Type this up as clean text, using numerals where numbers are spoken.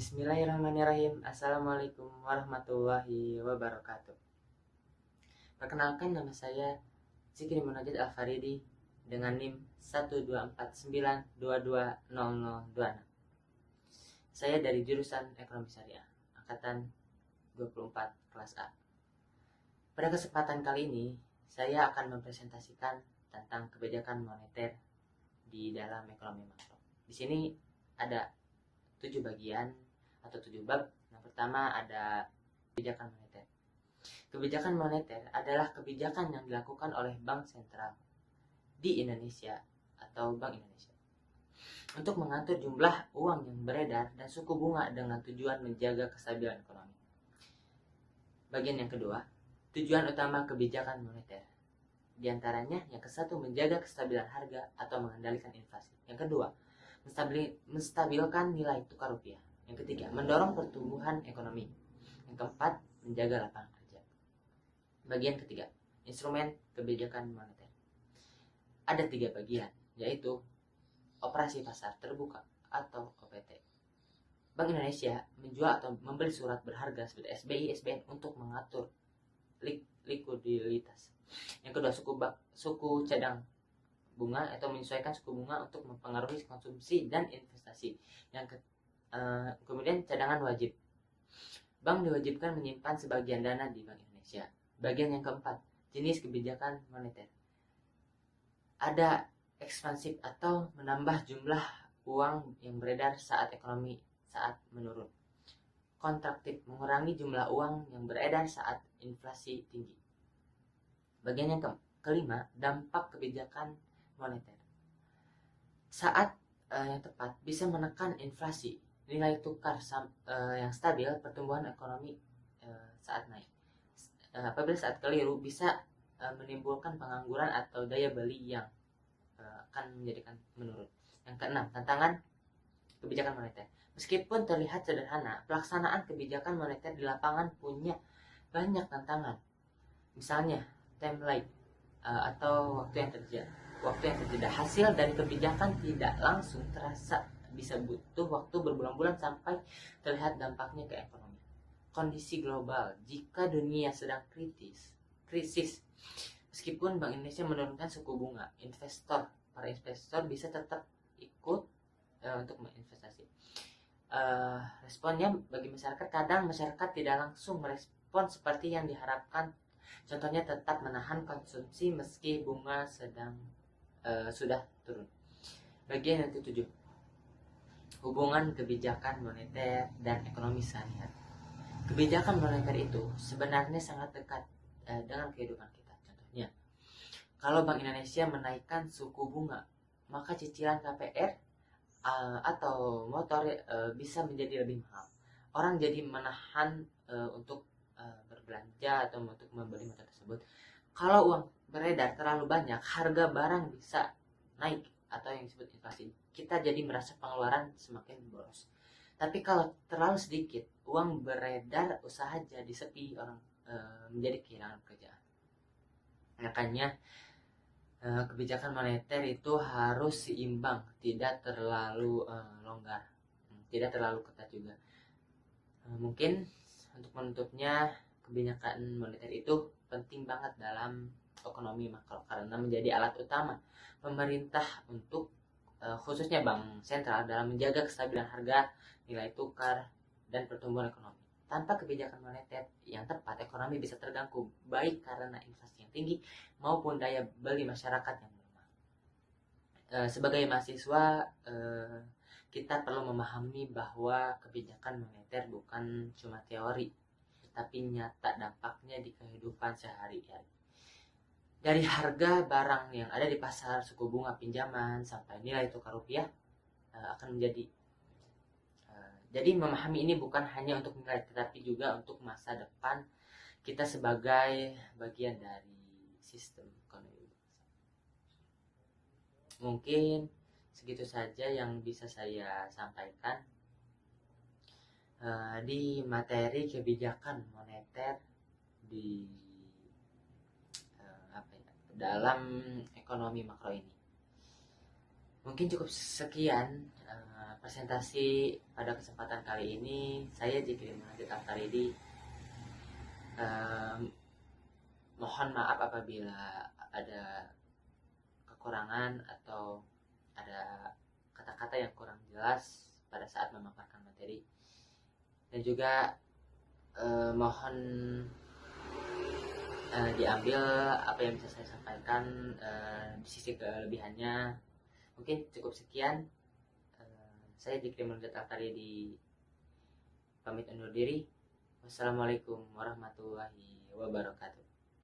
Bismillahirrahmanirrahim. Assalamualaikum warahmatullahi wabarakatuh. Perkenalkan, nama saya Zikri Munajat Al-Faridi dengan NIM 12492200026. Saya dari jurusan Ekonomi Syariah, angkatan 24 kelas A. Pada kesempatan kali ini, saya akan mempresentasikan tentang kebijakan moneter di dalam ekonomi makro. Di sini ada 7 bagian atau 7 bab. Yang pertama ada kebijakan moneter. Kebijakan moneter adalah kebijakan yang dilakukan oleh Bank Sentral di Indonesia atau Bank Indonesia untuk mengatur jumlah uang yang beredar dan suku bunga dengan tujuan menjaga kestabilan ekonomi. Bagian yang kedua, tujuan utama kebijakan moneter. Di antaranya yang ke-1 menjaga kestabilan harga atau mengendalikan inflasi. Yang kedua, menstabilkan nilai tukar rupiah. Yang ketiga, mendorong pertumbuhan ekonomi. Yang keempat, menjaga lapangan kerja. Bagian ketiga, instrumen kebijakan moneter. Ada 3 bagian, yaitu operasi pasar terbuka atau OPT. Bank Indonesia menjual atau membeli surat berharga seperti SBI, SBN untuk mengatur likuiditas. Yang kedua, suku cadang bunga atau menyesuaikan suku bunga untuk mempengaruhi konsumsi dan investasi. Kemudian cadangan wajib. Bank diwajibkan menyimpan sebagian dana di Bank Indonesia. Bagian yang keempat, jenis kebijakan moneter. Ada ekspansif atau menambah jumlah uang yang beredar saat ekonomi menurun. Kontraktif, mengurangi jumlah uang yang beredar saat inflasi tinggi. Bagian yang kelima, dampak kebijakan moneter. Saat yang tepat bisa menekan inflasi, nilai tukar yang stabil, pertumbuhan ekonomi saat naik. Apabila saat keliru bisa menimbulkan pengangguran atau daya beli yang akan menjadikan menurun. Yang keenam, tantangan kebijakan moneter. Meskipun terlihat sederhana, pelaksanaan kebijakan moneter di lapangan punya banyak tantangan. Misalnya, timeline atau waktu yang terjeda. Hasil dari kebijakan tidak langsung terasa, bisa butuh waktu berbulan-bulan sampai terlihat dampaknya ke ekonomi. Kondisi global, jika dunia sedang krisis, meskipun Bank Indonesia menurunkan suku bunga, para investor bisa tetap ikut untuk berinvestasi. Responnya bagi masyarakat, kadang masyarakat tidak langsung merespon seperti yang diharapkan. Contohnya tetap menahan konsumsi meski bunga sudah turun. Bagian yang ke-7, hubungan kebijakan moneter dan ekonomi sehari-hari. Kebijakan moneter itu sebenarnya sangat dekat dengan kehidupan kita. Contohnya, kalau Bank Indonesia menaikkan suku bunga, maka cicilan KPR atau motor bisa menjadi lebih mahal. Orang jadi menahan untuk berbelanja atau untuk membeli motor tersebut. Kalau uang beredar terlalu banyak, harga barang bisa naik atau yang disebut inflasi. Kita jadi merasa pengeluaran semakin boros. Tapi kalau terlalu sedikit uang beredar, usaha jadi sepi, orang menjadi kehilangan pekerjaan. Makanya kebijakan moneter itu harus seimbang, tidak terlalu longgar, tidak terlalu ketat juga. Mungkin untuk menutupnya, kebijakan moneter itu penting banget dalam ekonomi makro karena menjadi alat utama pemerintah untuk khususnya Bank Sentral dalam menjaga kestabilan harga, nilai tukar, dan pertumbuhan ekonomi. Tanpa kebijakan moneter yang tepat, ekonomi bisa terganggu baik karena inflasi yang tinggi maupun daya beli masyarakat yang melemah. Sebagai mahasiswa, kita perlu memahami bahwa kebijakan moneter bukan cuma teori, tapi nyata dampaknya di kehidupan sehari-hari. Dari harga barang yang ada di pasar, suku bunga pinjaman, sampai nilai tukar rupiah akan menjadi. Jadi memahami ini bukan hanya untuk nilai, tetapi juga untuk masa depan kita sebagai bagian dari sistem ekonomi. Mungkin segitu saja yang bisa saya sampaikan di materi kebijakan moneter di dalam ekonomi makro ini. Mungkin cukup sekian presentasi pada kesempatan kali ini. Saya Jikri Muhammad Al-Faridi. Mohon maaf apabila ada kekurangan atau ada kata-kata yang kurang jelas pada saat memaparkan materi, dan juga mohon diambil apa yang bisa saya sampaikan di sisi kelebihannya. Mungkin cukup sekian. Saya Jikri Muhammad Al-Faridi pamit undur diri. Wassalamualaikum warahmatullahi wabarakatuh.